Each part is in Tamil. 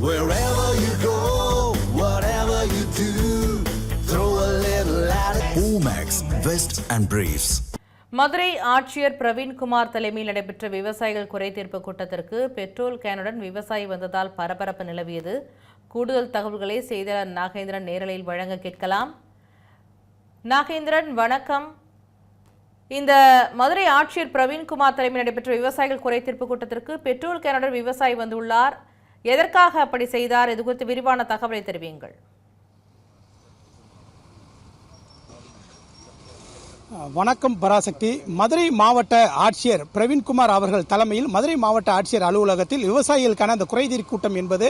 Wherever you go, whatever you do, throw a little at it. Omax, Vest and Briefs. Madurai ஆட்சியர் பிரவீன்குமார் தலைமையில் நடைபெற்ற விவசாயிகள் குறைதீர்ப்பு கூட்டத்திற்கு பெட்ரோல் கேனுடன் விவசாயி வந்ததால் பரபரப்பு நிலவியது. கூடுதல் தகவல்களை செய்தியாளர் நாகேந்திரன் நேரலையில் வழங்க கேட்கலாம். நாகேந்திரன், வணக்கம். இந்த மதுரை ஆட்சியர் பிரவீன்குமார் தலைமையில் நடைபெற்ற விவசாயிகள் குறைதீர்ப்பு கூட்டத்திற்கு பெட்ரோல் கேனுடன் விவசாயி வந்துள்ளார். எதற்காக அப்படி செய்தார்? இது குறித்து விரிவான தகவலை தெரிவியுங்கள். வணக்கம் பராசக்தி. மதுரை மாவட்ட ஆட்சியர் பிரவீன்குமார் அவர்கள் தலைமையில் மதுரை மாவட்ட ஆட்சியர் அலுவலகத்தில் விவசாயிகளுக்கான அந்த குறைதீர் கூட்டம் என்பது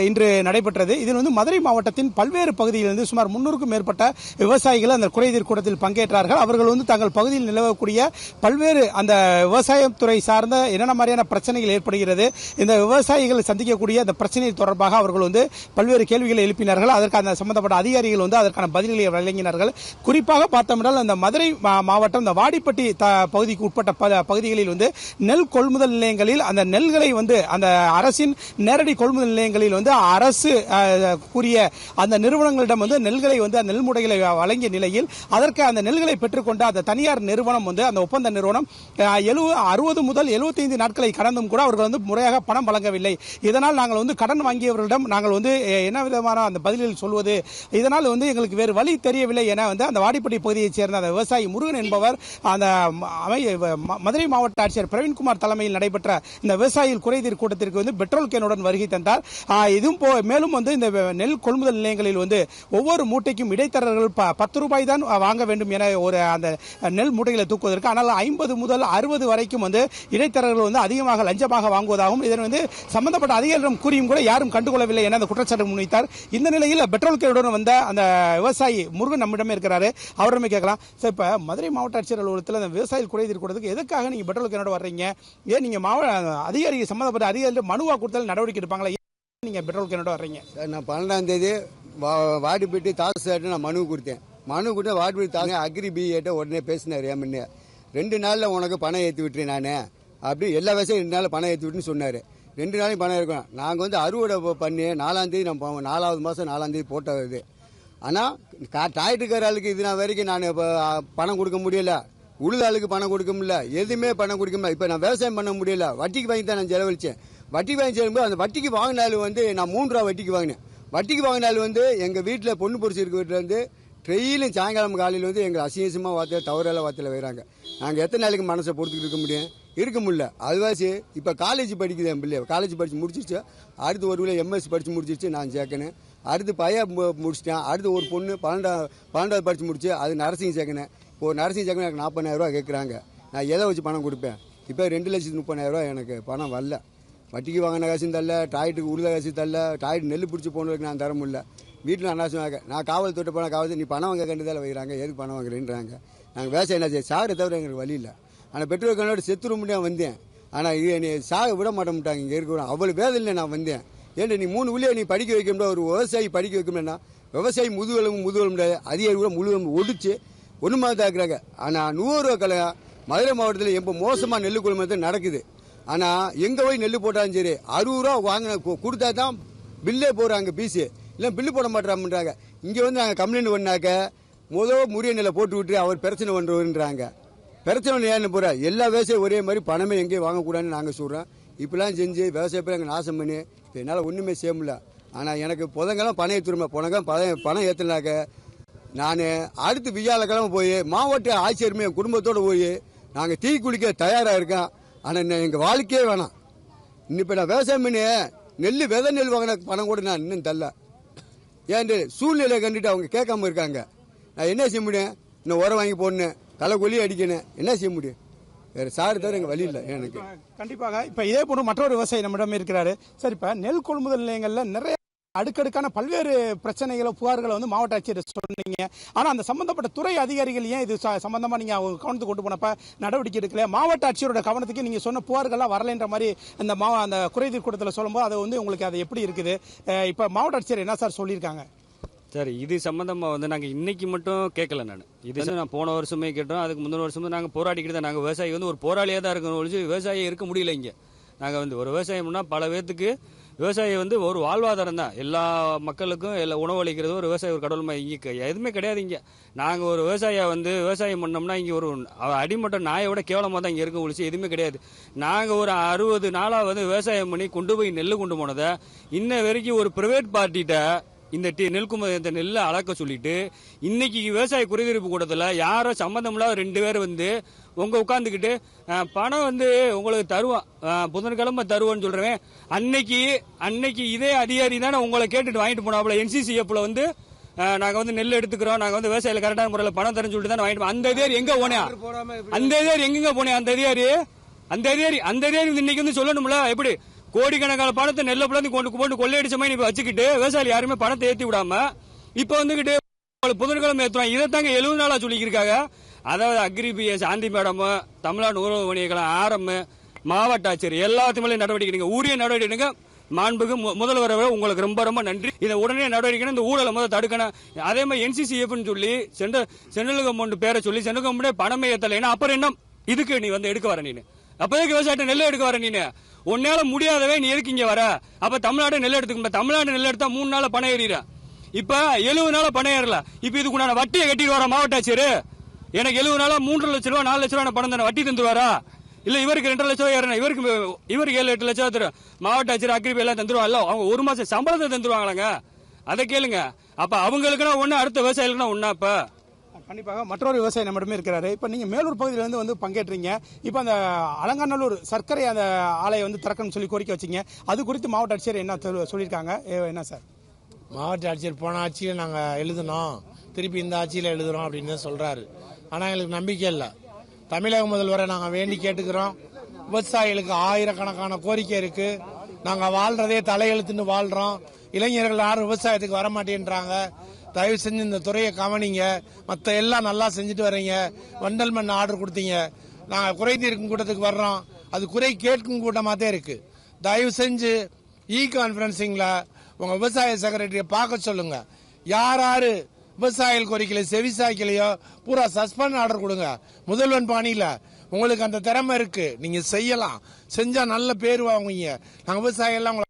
இன்று நடைபெற்றது. இதில் மதுரை மாவட்டத்தின் பல்வேறு பகுதிகளிலிருந்து சுமார் 300க்கும் மேற்பட்ட விவசாயிகள் அந்த குறைதீர் கூட்டத்தில் பங்கேற்றார்கள். அவர்கள் தங்கள் பகுதியில் நிலவக்கூடிய பல்வேறு அந்த விவசாயத்துறை சார்ந்த என்னென்ன மாதிரியான பிரச்சனைகள் ஏற்படுகிறது, இந்த விவசாயிகள் சந்திக்கக்கூடிய அந்த பிரச்சனை தொடர்பாக அவர்கள் பல்வேறு கேள்விகளை எழுப்பினார்கள். அதற்கு அந்த சம்பந்தப்பட்ட அதிகாரிகள் அதற்கான பதில்களை வழங்கினார்கள். குறிப்பாக பார்த்தோம்னால் அந்த மதுரை மாவட்டம் இந்த வாடிப்பட்டி பகுதிக்கு உட்பட்ட பகுதிகளில் நெல் கொள்முதல் நிலையங்களில் அந்த நெல்களை அந்த அரசின் நேரடி கொள்முதல் நிலையங்களில் அரசு கூறிய அந்த நிறுவனங்களிடம் நெல்களை அந்த நெல்முடைகளை வழங்கிய நிலையில் அதற்கு அந்த நெல்களை பெற்றுக்கொண்ட அந்த தனியார் நிறுவனம் அந்த ஒப்பந்த நிறுவனம் 60 முதல் 75 நாட்களை கடந்தும் கூட அவர்கள் முறையாக பணம் வழங்கவில்லை. இதனால் நாங்கள் கடன் வாங்கியவர்களிடம் நாங்கள் என்ன விதமான அந்த பதிலில் சொல்வது, இதனால் எங்களுக்கு வேறு வழி தெரியவில்லை என அந்த வாடிப்பட்டி பகுதியைச் சேர்ந்த அந்த விவசாயி முருகன் என்பவர் அந்த மதுரை மாவட்ட ஆட்சியர் பிரவீன்குமார் தலைமையில் நடைபெற்ற இந்த விவசாயிகள் குறைதீர் கூட்டத்திற்கு பெட்ரோல் கேனுடன் வருகை தந்தார். இதுவும் மேலும் இந்த நெல் கொள்முதல் நிலையங்களில் ஒவ்வொரு மூட்டைக்கும் இடைத்தரகர்கள் 10 ரூபாய் தான் வாங்க வேண்டும் என ஒரு அந்த நெல் மூட்டைகளை தூக்குவதற்கு, ஆனால் 50 முதல் 60 வரைக்கும் இடைத்தரகர்கள் அதிகமாக லஞ்சமாக வாங்குவதாகவும் இதன் சம்பந்தப்பட்ட அதிகாரிகளிடம் கூறியும் கூட யாரும் கண்டுகொள்ளவில்லை என அந்த குற்றச்சாட்டு முன்வைத்தார். இந்த நிலையில் பெட்ரோல் கேனுடன் வந்த அந்த விவசாயி முருகன் நம்மிடமே இருக்கிறாரு, அவரிடமே கேட்கலாம். இப்ப மதுரை மாவட்ட ஆட்சியர் அலுவலகத்தில் அந்த விவசாயிகள் குறைதீர் கூட்டத்துக்கு எதுக்காக நீங்க பெட்ரோல் கேனோட வர்றீங்க? ஏன் நீங்க அதிகாரி சம்பந்தப்பட்ட அதிகாரிகள் மனுவா கொடுத்தாலும் நடவடிக்கை எடுப்பாங்களா? நீங்க பெட்ரோல் கேனோட வர்றீங்க? நான் 12ஆம் தேதி வாடிப்பட்டி தாசில்தார்ட்ட நான் மனு கொடுத்தேன். மனு கொடுத்து வாடிப்பட்டி தாங்க அக்ரி பிஏட்ட உடனே பேசினார். ஏன் 2 நாளில் உனக்கு பணம் ஏற்றி விட்டுறேன் நான் அப்படி எல்லா விவசாயம் 2 நாளில் பணம் ஏற்றி விட்டுன்னு சொன்னார். 2 நாளையும் பணம் இருக்கணும். நாங்கள் அறுவடை பண்ணி 4ஆம் தேதி நம்ம 4வது மாதம் 4ஆம் தேதி போட்டது. ஆனால் டாய்ட்டுக்காரர்களுக்கு இது நான் வரைக்கும் நான் இப்போ பணம் கொடுக்க முடியல, உழுதாளுக்கு பணம் கொடுக்க முடியல, எதுவுமே பணம் கொடுக்க முடியல. இப்போ நான் விவசாயம் பண்ண முடியல, வட்டிக்கு வாங்கி தான் நான் செலவழித்தேன். வட்டிக்கு வாங்கி செல்லும்போது அந்த வட்டிக்கு வாங்கினாலும் நான் 3 ரூபா வட்டிக்கு வாங்கினேன். வட்டிக்கு வாங்கினாலும் எங்கள் வீட்டில் பொண்ணு பொறிச்சு இருக்க வீட்டில் ட்ரெயிலும் சாயங்காலம் காலையில் எங்கள் அசிங்கமாக வார்த்தை தவறால வார்த்தையில் வைக்கிறாங்க. நாங்கள் எத்தனை நாளைக்கு மனசை பொறுத்துக்கிட்டு இருக்க முடியல. அதுவாச்சு இப்போ காலேஜ் படிக்குது என் பிள்ளை, காலேஜ் படித்து முடிச்சிருச்சு. அடுத்து ஒரு பிள்ளை எம்எஸ்சி படித்து முடிச்சிருச்சு, நான் சேர்க்கணும். அடுத்து பையன் முடிச்சிட்டேன். அடுத்து ஒரு பொண்ணு 12வது படித்து முடிச்சு, அது நர்சிங் சேர்க்கணும். இப்போ நர்சிங் சேர்க்கணும் எனக்கு 40,000 ரூபா கேட்குறாங்க. நான் எதை வச்சு பணம் கொடுப்பேன்? இப்போ 2,30,000 ரூபா எனக்கு பணம் வரல. வட்டிக்கு வாங்கின காசும் தரல, டாய்ட்டுக்கு உழுத காசு தரல, டாய்ட்டு நெல் பிடிச்சி போனதுக்கு நான் தர முடியல. வீட்டில் அனாவசியமாக நான் காவல் தொட்டு போன காவல் நீ பணம் வாங்க கண்டுதால வைக்கிறாங்க, எதுக்கு பணம் வாங்குறேன்றாங்க. நாங்கள் விவசாயம் என்ன செய்ய சாகரை தவிர எங்களுக்கு வழி இல்லை. ஆனால் பெட்ரோல் கண்ணோட செத்துரு முடியாது வந்தேன். ஆனால் நீ சாக விட மாட்டேன்ட்டாங்க. இங்கே இருக்கிறோம் அவ்வளோ வேதனை நான் வந்தேன். ஏன்டா நீ 3 புள்ளியை நீ படிக்க வைக்க முடியாது, ஒரு விவசாயி படிக்க வைக்க முடியும்னா விவசாயி முதுகெலும்பு முடியாது, அதிகாரி கூட முழுவதும் ஒடிச்சு ஒன்றுமா தாக்குறாங்க. ஆனால் 100 ரூபா கலகம் மதுரை மாவட்டத்தில் எப்போ மோசமாக நெல் கொள்முதல் நடக்குது. ஆனால் எங்கே போய் நெல் போட்டாலும் சரி 60 ரூபா வாங்கின கொடுத்தா தான் பில்லே போடுறாங்க பீஸு, இல்லை பில்லு போட மாட்டாங்கன்றாங்க. இங்கே நாங்கள் கம்ப்ளைண்ட் பண்ணாக்க முறைய நெல்லை போட்டு விட்டு அவர் பிரச்சனை பண்ணுறோன்றாங்க. பிரச்சனை ஏன்னு போகிற எல்லா விவசாயம் ஒரே மாதிரி பணமே எங்கேயும் வாங்கக்கூடாதுன்னு நாங்கள் சொல்கிறோம். இப்படிலாம் செஞ்சு விவசாயப்போ எங்கள் நாசம் பண்ணி இப்போ என்னால் ஒன்றுமே செய்ய முடியல. ஆனால் எனக்கு புதங்கெல்லாம் பணம் ஏற்றுருமே, பணம் ஏற்றுனாக்க நான் அடுத்து வியாழக்கிழமை போய் மாவட்ட ஆட்சியருமே என் குடும்பத்தோடு போய் நாங்கள் தீ குளிக்க தயாராக இருக்கோம். ஆனால் எங்கள் வாழ்க்கையே வேணாம். இன்னும் இப்போ நான் விவசாயம் பண்ணி விதை நெல் வாங்கின பணம் கூட நான் இன்னும் தரல. ஏன் சூழ்நிலையை கண்டுட்டு அவங்க கேட்காம இருக்காங்க. நான் என்ன செய்ய முடியும்? இன்னும் உரம் வாங்கி போடணும், களை கொல்லி அடிக்கணும், என்ன செய்ய முடியும்? வேற சாடு தவிர எங்க வழி இல்லை எனக்கு. கண்டிப்பாக இப்ப இதே போன்று மற்றொரு விவசாயி நம்மிடம் இருக்கிறாரு. சரி, இப்ப நெல் கொள்முதல் நிலையங்கள்ல நிறைய அடுக்கடுக்கான பல்வேறு பிரச்சனைகளை புகார்களை மாவட்ட ஆட்சியர் சொன்னீங்க. ஆனா அந்த சம்பந்தப்பட்ட துறை அதிகாரிகள் ஏன் இது சம்பந்தமா நீங்க அவங்க கவனத்துக்கு கொண்டு போனப்ப நடவடிக்கை எடுக்கல? மாவட்ட ஆட்சியரோட கவனத்துக்கு நீங்க சொன்ன புகார்கள்லாம் வரலைன்ற மாதிரி அந்த குறைதீர் கூட்டத்தில் சொல்லும்போது அது உங்களுக்கு அது எப்படி இருக்குது? இப்ப மாவட்ட ஆட்சியர் என்ன சார் சொல்லியிருக்காங்க? சார், இது சம்மந்தமாக நாங்கள் இன்னைக்கு மட்டும் கேட்கல. நான் போன வருஷமே கேட்டோம், அதுக்கு முந்தின வருஷமும் நாங்கள் போராடிக்கிட்டு தான். நாங்கள் விவசாயி ஒரு போராளியாக தான் இருக்கணும் ஒழிச்சு விவசாயம் இருக்க முடியல. இங்கே நாங்கள் ஒரு விவசாயம்னா பல பேர்த்துக்கு விவசாயி வந்து ஒரு வாழ்வாதாரம் தான். எல்லா மக்களுக்கும் எல்லா உணவளிக்கிறது ஒரு விவசாயி ஒரு கடவுள் மாதிரி. இங்கே எதுவுமே கிடையாது. இங்கே நாங்கள் ஒரு விவசாயியை வந்து விவசாயம் பண்ணோம்னா இங்கே ஒரு அடிமட்ட நாயோட கேவலமாக தான் இங்கே இருக்க ஒழிச்சு எதுவுமே கிடையாது. நாங்கள் ஒரு 60 நாளாக வந்து விவசாயம் பண்ணி கொண்டு போய் நெல் கொண்டு போனதை இன்ன வரைக்கும் ஒரு பிரைவேட் பார்ட்டிகிட்ட இந்த இந்த நெல்லை அளக்க சொல்லிட்டு இன்னைக்கு விவசாய குறைதீர்ப்பு கூட்டத்தில் யாரோ சம்மந்தம் இல்லாத 2 பேர் வந்து உட்காந்துக்கிட்டு பணம் வந்து உங்களுக்கு தருவான், புதன்கிழமை தருவான்னு சொல்றேன். அன்னைக்கு இதே அதிகாரி தானே உங்களை கேட்டுட்டு வாங்கிட்டு போனாப்புல. NCCFல வந்து நாங்க வந்து நெல் எடுத்துக்கிறோம், நாங்க வந்து விவசாயில கரெக்டான முறையில் பணம் தரேன்னு சொல்லிட்டு தானே வாங்கிட்டு. அந்த அதிகாரி எங்க போனேன்? அந்த அதிகாரி எங்க போனேன்? அந்த அதிகாரி இன்னைக்கு வந்து சொல்லணும்ல. எப்படி கோடிக்கணக்கான பணத்தை நெல்ல பிள்ளைந்து கொண்டு கொள்ளையடிச்ச மாதிரி வச்சுக்கிட்டு விவசாயி யாருமே பணத்தை ஏற்றி விடாம இப்ப வந்துகிட்டு புதன்கிழமை ஏற்றுவாங்க. இதைத்தாங்க 70 நாளா சொல்லியிருக்காங்க. அதாவது அக்ரி BS சாந்தி மேடம், தமிழ்நாடு உணவு வணிகர்கள் RM, மாவட்ட ஆட்சியர் எல்லாத்துமே நடவடிக்கை எடுங்க, உரிய நடவடிக்கை எடுங்க. மாண்புக்கு முதல்வர் உங்களுக்கு ரொம்ப ரொம்ப நன்றி. இதை உடனே நடவடிக்கை, இந்த ஊழலை முதல் தடுக்கணும். அதே மாதிரி NCCFன்னு சொல்லி சென்ட்ரல் கவர்மெண்ட் பேரை சொல்லி சென்ட்ரல் கவர்மெண்ட் பணமே ஏத்தலைன்னா அப்புறம் என்ன இதுக்கு நீ வந்து எடுக்க வர? நீ அப்போதைக்கு விவசாயத்தை நெல் எடுக்க வர? நீ உன்னால முடியாதவே நீ எதுக்கு இங்க வர? அப்ப தமிழ்நாடு நெல் எடுத்துக்க. தமிழ்நாடு நெல் எடுத்தா 3 நாள் பணம் ஏறிட. இப்ப 70 நாள பணம் ஏறல. இப்ப இதுக்கு நான் வட்டியை கட்டிட்டு வர மாவட்ட ஆட்சியர். எனக்கு 70 நாளா 3 லட்சம் ரூபாய் 4 லட்சம் ரூபாய் பணம் தானே வட்டி தந்துருவாரா? இல்ல இவருக்கு 2 லட்சம் ரூபாய் ஏறணும், இவருக்கு 7-8 லட்சம் தரும். மாவட்ட ஆட்சியர் அக்ரி எல்லாம் தந்துருவாங்க. அவங்க 1 மாசம் சம்பளத்தை தந்துருவாங்களாங்க. அதை கேளுங்க. அப்ப அவங்களுக்குன்னா ஒண்ணு, அடுத்த விவசாயிகளுக்குன்னா ஒண்ணா? இப்ப கண்டிப்பாக மற்றொரு விவசாயி நம்மிடமே இருக்கிறாரு. இப்போ நீங்கள் மேலூர் பகுதியிலேருந்து வந்து பங்கேற்றீங்க. இப்போ அந்த அலங்காநல்லூர் சர்க்கரை அந்த ஆலையை வந்து திறக்கணும்னு சொல்லி கோரிக்கை வச்சிங்க. அது குறித்து மாவட்ட ஆட்சியர் என்ன சொல்லியிருக்காங்க? என்ன சார்? மாவட்ட ஆட்சியர் போன ஆட்சியில் நாங்கள் எழுதினோம், திருப்பி இந்த ஆட்சியில் எழுதுகிறோம் அப்படின்னு தான் சொல்கிறாரு. ஆனால் எங்களுக்கு நம்பிக்கை இல்லை. தமிழக முதல்வரை நாங்கள் வேண்டி கேட்டுக்கிறோம். விவசாயிகளுக்கு ஆயிரக்கணக்கான கோரிக்கை இருக்குது. நாங்கள் வாழ்கிறதே தலையெழுத்துன்னு வாழ்கிறோம். இளைஞர்கள் யாரும் விவசாயத்துக்கு வரமாட்டேன்றாங்க. தயவு செஞ்சு இந்த துறையை கவனிங்க. மற்ற எல்லாம் நல்லா செஞ்சுட்டு வரீங்க. வண்டல் மண் ஆர்டர் கொடுத்தீங்க. நாங்கள் குறை தீர்க்கும் கூட்டத்துக்கு வர்றோம். அது குறை கேட்கும் கூட்டமாக தான் இருக்கு. தயவு செஞ்சு கான்ஃபரன்சிங்ல உங்க விவசாய செக்ரட்டரியை பார்க்க சொல்லுங்க. யார் விவசாயிகள் கோரிக்கையில செவிசாய்க்கலையோ பூரா சஸ்பெண்ட் ஆர்டர் கொடுங்க. முதல்வன் பாணியில உங்களுக்கு அந்த திறமை இருக்கு, நீங்க செய்யலாம். செஞ்சா நல்ல பேர் வாங்குவீங்க. நாங்கள் விவசாயிகள் எல்லாம்